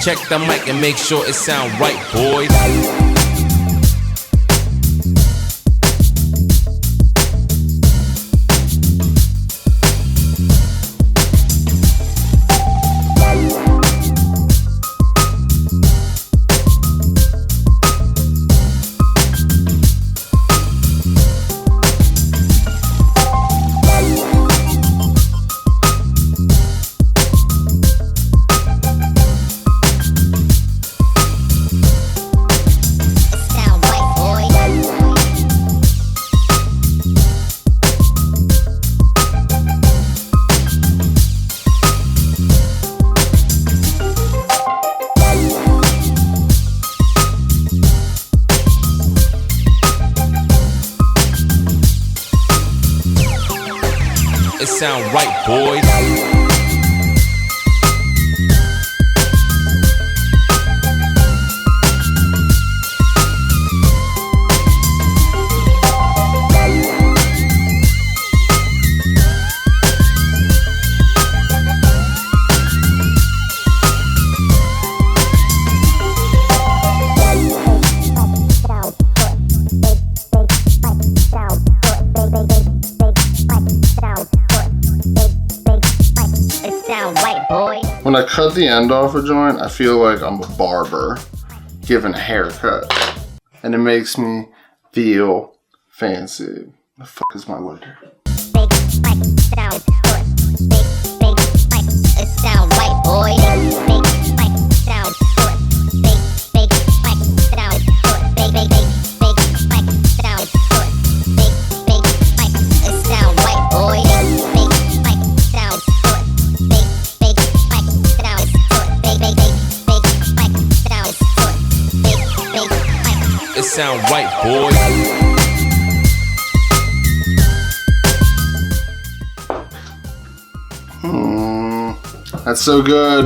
Check the mic and make sure it sound right, boys. It sound right, boys. When I cut the end off a joint, I feel like I'm a barber giving a haircut. And it makes me feel fancy. The fuck is my lighter? Sound right, boys. That's so good.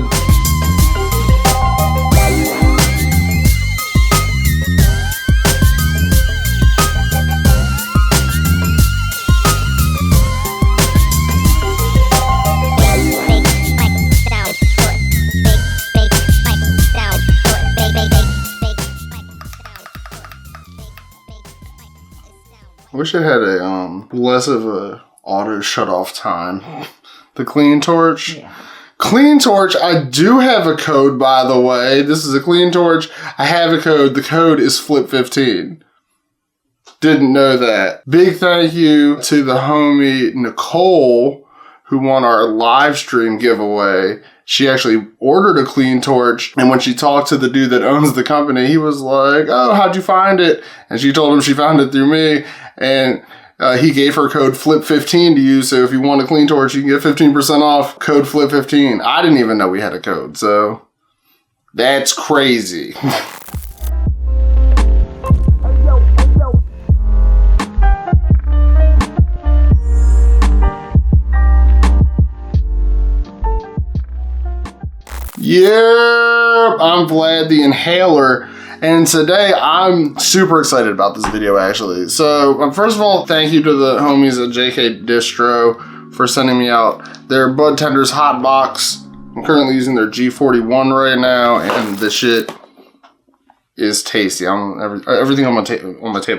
I wish it had a less of a auto shut off time. The clean torch. Yeah. Clean torch, I do have a code, by the way. This is a clean torch. I have a code. The code is flip15. Didn't know that. Big thank you to the homie Nicole who won our live stream giveaway. She actually ordered a clean torch, and when she talked to the dude that owns the company, he was like, "Oh, how'd you find it?" And she told him she found it through me, and he gave her code FLIP15 to use, so if you want a clean torch, you can get 15% off, code FLIP15. I didn't even know we had a code, so that's crazy. Yeah, I'm Vlad the Inhaler, and today I'm super excited about this video actually. So first of all, thank you to the homies at JK Distro for sending me out their Bud Tenders Hot Box. I'm currently using their G41 right now, and this shit is tasty. Everything on my table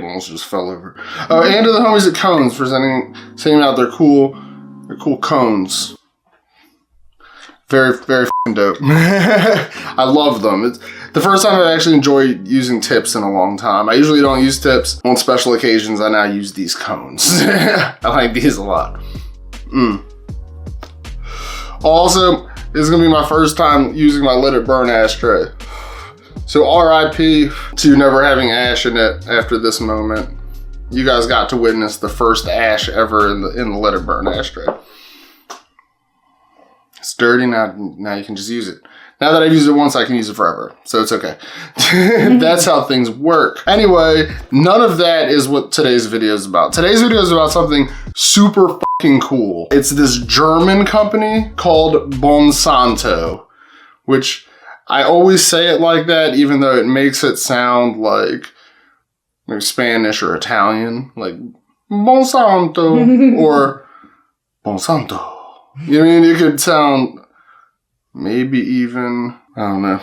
almost just fell over. And to the homies at Cones for sending me out their cool cones. Very, very f***ing dope. I love them. It's the first time I've actually enjoyed using tips in a long time. I usually don't use tips. On special occasions, I now use these cones. I like these a lot. Also, this is gonna be my first time using my Let It Burn ashtray. So RIP to never having ash in it after this moment. You guys got to witness the first ash ever in the Let It Burn ashtray. It's dirty, now you can just use it. Now that I've used it once, I can use it forever, so it's okay. That's how things work. Anyway, none of that is what today's video is about. Today's video is about something super fucking cool. It's this German company called Bonsanto, which I always say it like that, even though it makes it sound like maybe Spanish or Italian, like Bonsanto or Bonsanto. You know what I mean? It could sound maybe even, I don't know.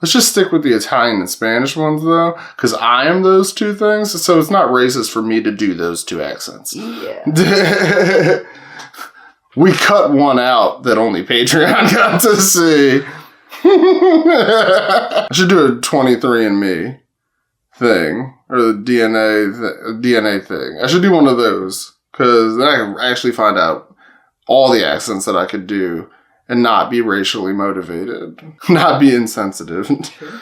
Let's just stick with the Italian and Spanish ones, though, because I am those two things, so it's not racist for me to do those two accents. Yeah. We cut one out that only Patreon got to see. I should do a 23andMe thing, or the DNA thing. I should do one of those, because then I can actually find out all the accents that I could do and not be racially motivated, not be insensitive. Sure.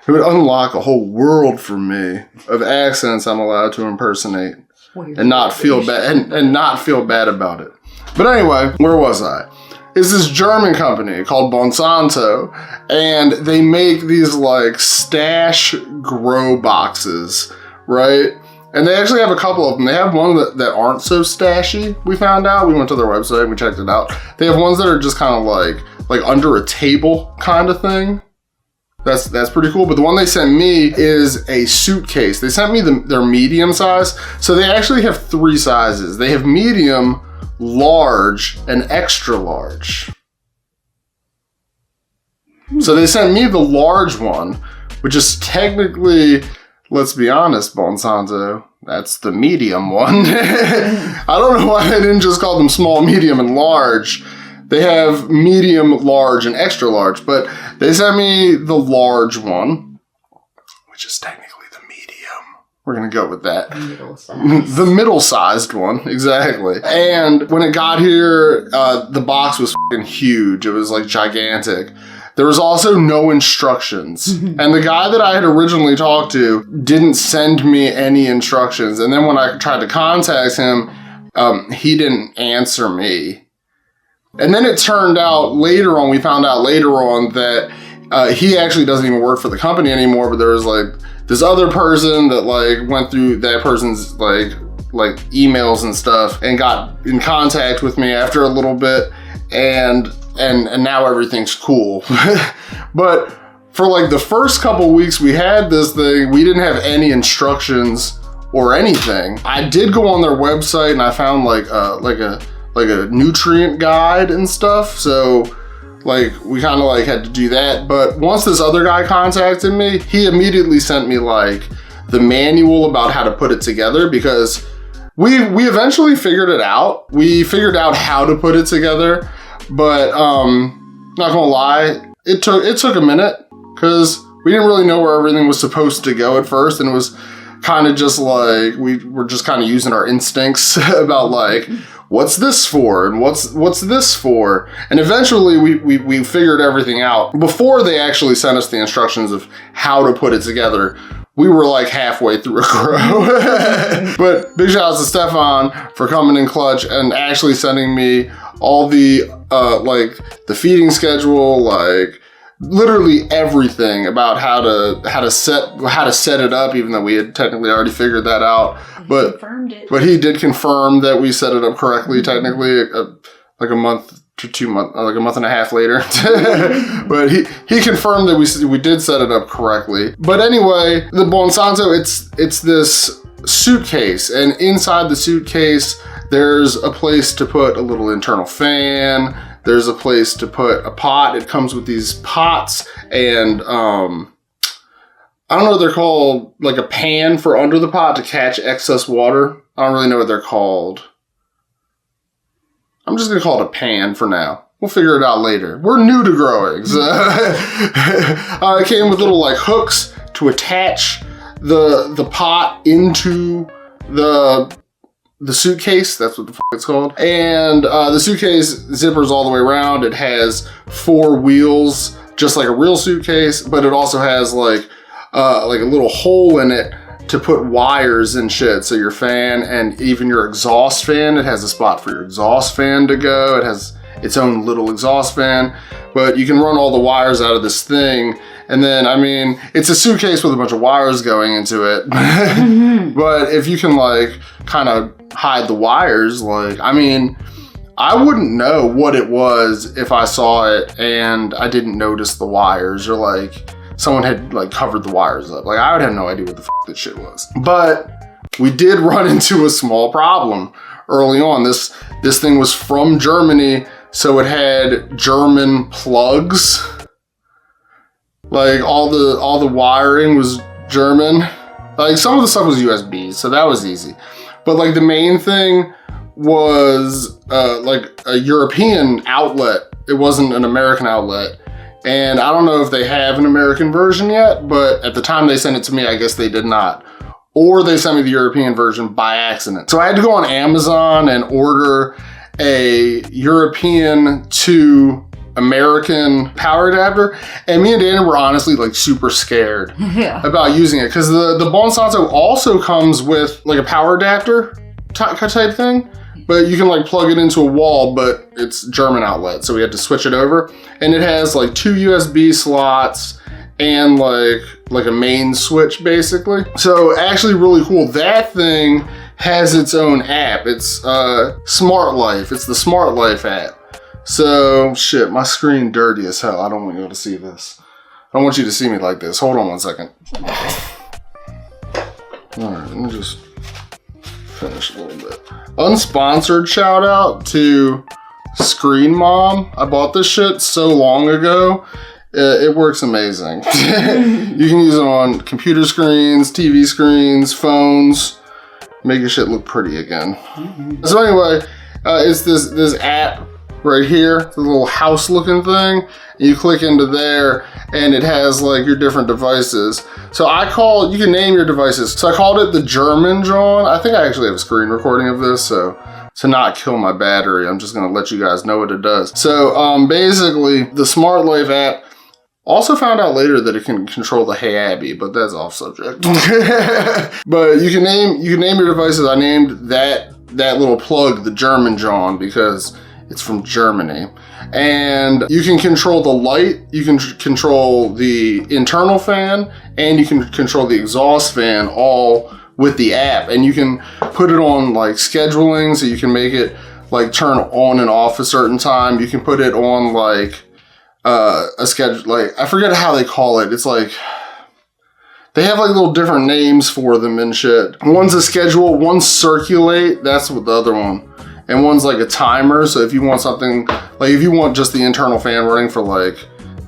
It would unlock a whole world for me of accents I'm allowed to impersonate and not feel bad and not feel bad about it. But anyway, where was I? It's this German company called Bonsanto, and they make these like stash grow boxes, right? And they actually have a couple of them. They have one that aren't so stashy, we found out. We went to their website and we checked it out. They have ones that are just kind of like under a table kind of thing. That's pretty cool. But the one they sent me is a suitcase. They sent me their medium size. So they actually have 3 sizes. They have medium, large, and extra large. So they sent me the large one, which is technically, let's be honest, Bonsanto, that's the medium one. I don't know why they didn't just call them small, medium, and large. They have medium, large, and extra large, but they sent me the large one, which is technically the medium. We're gonna go with that. The middle-sized one, exactly. And when it got here, the box was fucking huge. It was like gigantic. There was also no instructions. And the guy that I had originally talked to didn't send me any instructions. And then when I tried to contact him, he didn't answer me. And then it turned out later on, we found out later on that he actually doesn't even work for the company anymore, but there was like this other person that like went through that person's like emails and stuff and got in contact with me after a little bit, and now everything's cool. But for like the first couple weeks we had this thing, we didn't have any instructions or anything. I did go on their website and I found like a nutrient guide and stuff. So like we kind of like had to do that. But once this other guy contacted me, he immediately sent me like the manual about how to put it together, because we eventually figured it out. We figured out how to put it together, but not gonna lie, it took a minute, because we didn't really know where everything was supposed to go at first, and it was kind of just like we were just kind of using our instincts about like, what's this for and what's this for, and eventually we figured everything out. Before they actually sent us the instructions of how to put it together, we were like halfway through a grow. But big shout out to Stefan for coming in clutch and actually sending me all the like the feeding schedule, like literally everything about how to set it up, even though we had technically already figured that out. But confirmed it. But he did confirm that we set it up correctly, technically, like a month to 2 months, like a month and a half later. But he confirmed that we did set it up correctly. But anyway, the Bonsanto, it's this suitcase, and inside the suitcase there's a place to put a little internal fan. There's a place to put a pot. It comes with these pots and I don't know what they're called, like a pan for under the pot to catch excess water. I don't really know what they're called. I'm just gonna call it a pan for now. We'll figure it out later. We're new to growing. It came with little like hooks to attach the pot into the suitcase. That's what the fuck it's called. And the suitcase zippers all the way around. It has 4 wheels, just like a real suitcase, but it also has like a little hole in it to put wires and shit. So your fan and even your exhaust fan, it has a spot for your exhaust fan to go. It has its own little exhaust fan, but you can run all the wires out of this thing. And then, I mean, it's a suitcase with a bunch of wires going into it. But if you can like kind of hide the wires, like, I mean, I wouldn't know what it was if I saw it and I didn't notice the wires, or like someone had like covered the wires up. Like I would have no idea what the fuck that shit was. But we did run into a small problem early on. This thing was from Germany, So it had German plugs. Like all the wiring was German. Like some of the stuff was USB, so that was easy. But like the main thing was like a European outlet. It wasn't an American outlet. And I don't know if they have an American version yet, but at the time they sent it to me, I guess they did not. Or they sent me the European version by accident. So I had to go on Amazon and order a European to American power adapter. And me and Dana were honestly like super scared about using it. Because the Bonsanto also comes with like a power adapter type thing. But you can like plug it into a wall, but it's German outlet. So we had to switch it over. And it has like 2 USB slots and like a main switch basically. So actually really cool. That thing has its own app. It's Smart Life. It's the Smart Life app. So shit, my screen dirty as hell. I don't want you to see this. I don't want you to see me like this. Hold on one second. All right, let me just finish a little bit. Unsponsored shout out to Screen Mom. I bought this shit so long ago. It works amazing. You can use it on computer screens, TV screens, phones. Make your shit look pretty again. So anyway, it's this app right here, the little house looking thing. You click into there and it has like your different devices. So you can name your devices. So I called it the German John. I think I actually have a screen recording of this, so to not kill my battery, I'm just gonna let you guys know what it does. So basically the Smart Life app, also found out later that it can control the Hey Abby, but that's off subject. But you can name your devices. I named that little plug the German John because it's from Germany. And you can control the light, you can control the internal fan, and you can control the exhaust fan all with the app. And you can put it on like scheduling, so you can make it like turn on and off a certain time. You can put it on like a schedule, like I forget how they call it. It's like they have like little different names for them and shit. One's a schedule, one's circulate, that's what the other one. And one's like a timer, so if you want something, like if you want just the internal fan running for like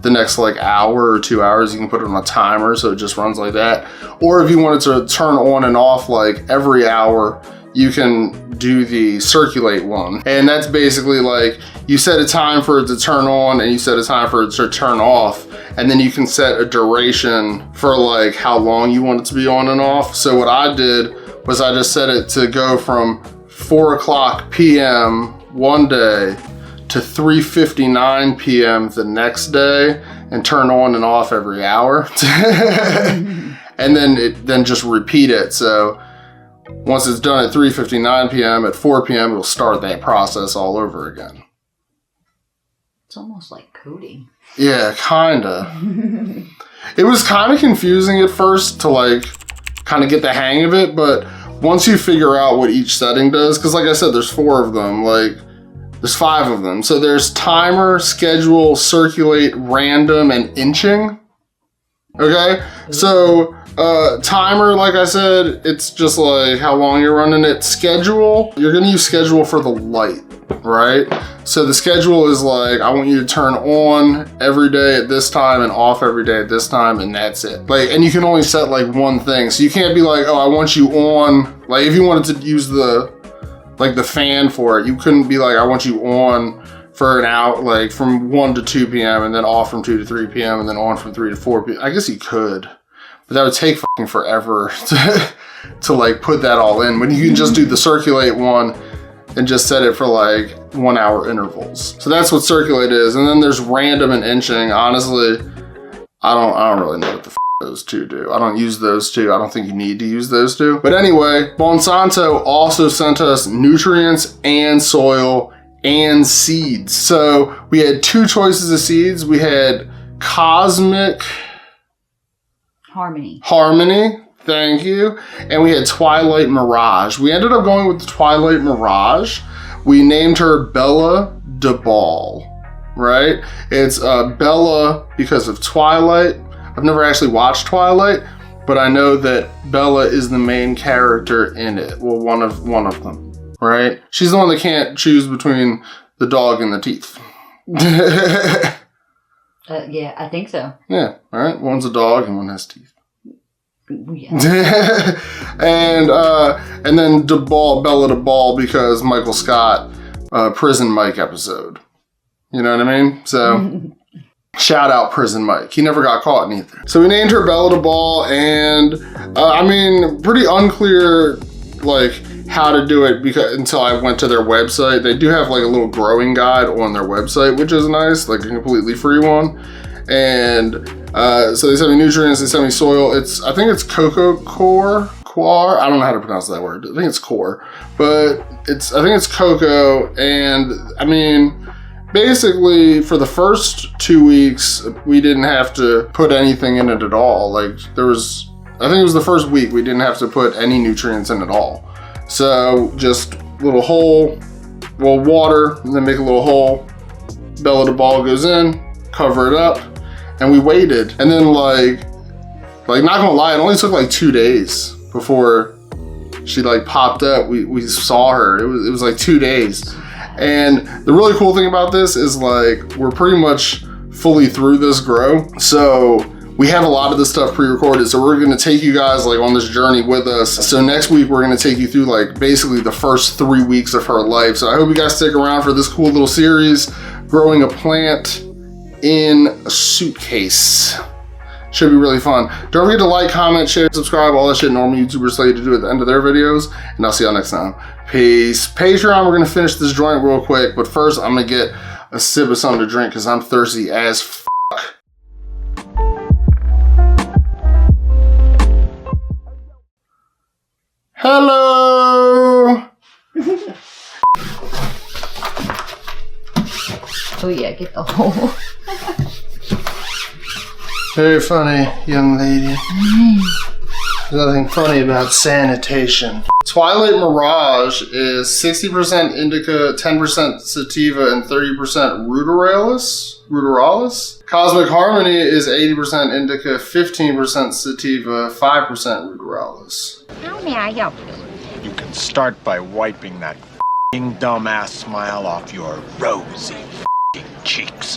the next like hour or 2 hours, you can put it on a timer so it just runs like that. Or if you want it to turn on and off like every hour, you can do the circulate one. And that's basically like, you set a time for it to turn on and you set a time for it to turn off. And then you can set a duration for like how long you want it to be on and off. So what I did was I just set it to go from 4:00 p.m. one day to 3:59 p.m. the next day and turn on and off every hour. And then just repeat it. So once it's done at 3:59 p.m., at 4 p.m., it'll start that process all over again. It's almost like coding. Yeah, kinda. It was kind of confusing at first to like kind of get the hang of it, but once you figure out what each setting does, because like I said, there's 4 of them, like there's 5 of them. So there's timer, schedule, circulate, random, and inching. Okay, so timer, like I said, it's just like how long you're running it. Schedule, you're gonna use schedule for the light, right? So the schedule is like, I want you to turn on every day at this time and off every day at this time, and that's it. Like, and you can only set like one thing. So you can't be like, oh, I want you on, like if you wanted to use the fan for it, you couldn't be like, I want you on for an hour, like from 1 to 2 p.m. and then off from 2 to 3 p.m. and then on from 3 to 4 p.m. I guess you could, but that would take fucking forever to like put that all in when you can just do the circulate one and just set it for like 1 hour intervals. So that's what circulate is. And then there's random and inching. Honestly, I don't really know what the those two do. I don't use those two. I don't think you need to use those two. But anyway, Bonsanto also sent us nutrients and soil and seeds. So we had 2 choices of seeds. We had Cosmic Harmony. Thank you. And we had Twilight Mirage. We ended up going with the Twilight Mirage. We named her Bella DeBall, right? It's Bella because of Twilight. I've never actually watched Twilight, but I know that Bella is the main character in it. Well, one of them, right? She's the one that can't choose between the dog and the teeth. Yeah, I think so. Yeah, all right. One's a dog and one has teeth. Yeah. And then Bella to Ball because Michael Scott, Prison Mike episode. You know what I mean? So shout out Prison Mike. He never got caught in either. So we named her Bella to Ball, and I mean, pretty unclear like how to do it because until I went to their website. They do have like a little growing guide on their website, which is nice, like a completely free one. And so they sent me nutrients, they sent me soil. I think it's cocoa core. I don't know how to pronounce that word. I think it's core, but I think it's cocoa. And I mean, basically for the first 2 weeks, we didn't have to put anything in it at all. Like I think it was the first week we didn't have to put any nutrients in at all. So just little hole, water, and then make a little hole. Bella to Ball goes in, cover it up, and we waited. And then like not gonna lie, it only took like 2 days before she like popped up. We saw her. It was like 2 days. And the really cool thing about this is like we're pretty much fully through this grow. So we have a lot of this stuff pre-recorded, so we're gonna take you guys like on this journey with us. So next week we're gonna take you through like basically the first 3 weeks of her life. So I hope you guys stick around for this cool little series, growing a plant in a suitcase. Should be really fun. Don't forget to like, comment, share, subscribe, all that shit normal YouTubers tell you to do at the end of their videos. And I'll see y'all next time. Peace. Patreon, we're gonna finish this joint real quick, but first I'm gonna get a sip of something to drink because I'm thirsty as fuck. Hello! Oh yeah, get the hole. Very funny, young lady. There's nothing funny about sanitation. Twilight Mirage is 60% indica, 10% sativa, and 30% ruderalis. Cosmic Harmony is 80% indica, 15% sativa, 5% ruderalis. How may I help you? You can start by wiping that f***ing dumbass smile off your rosy f***ing cheeks.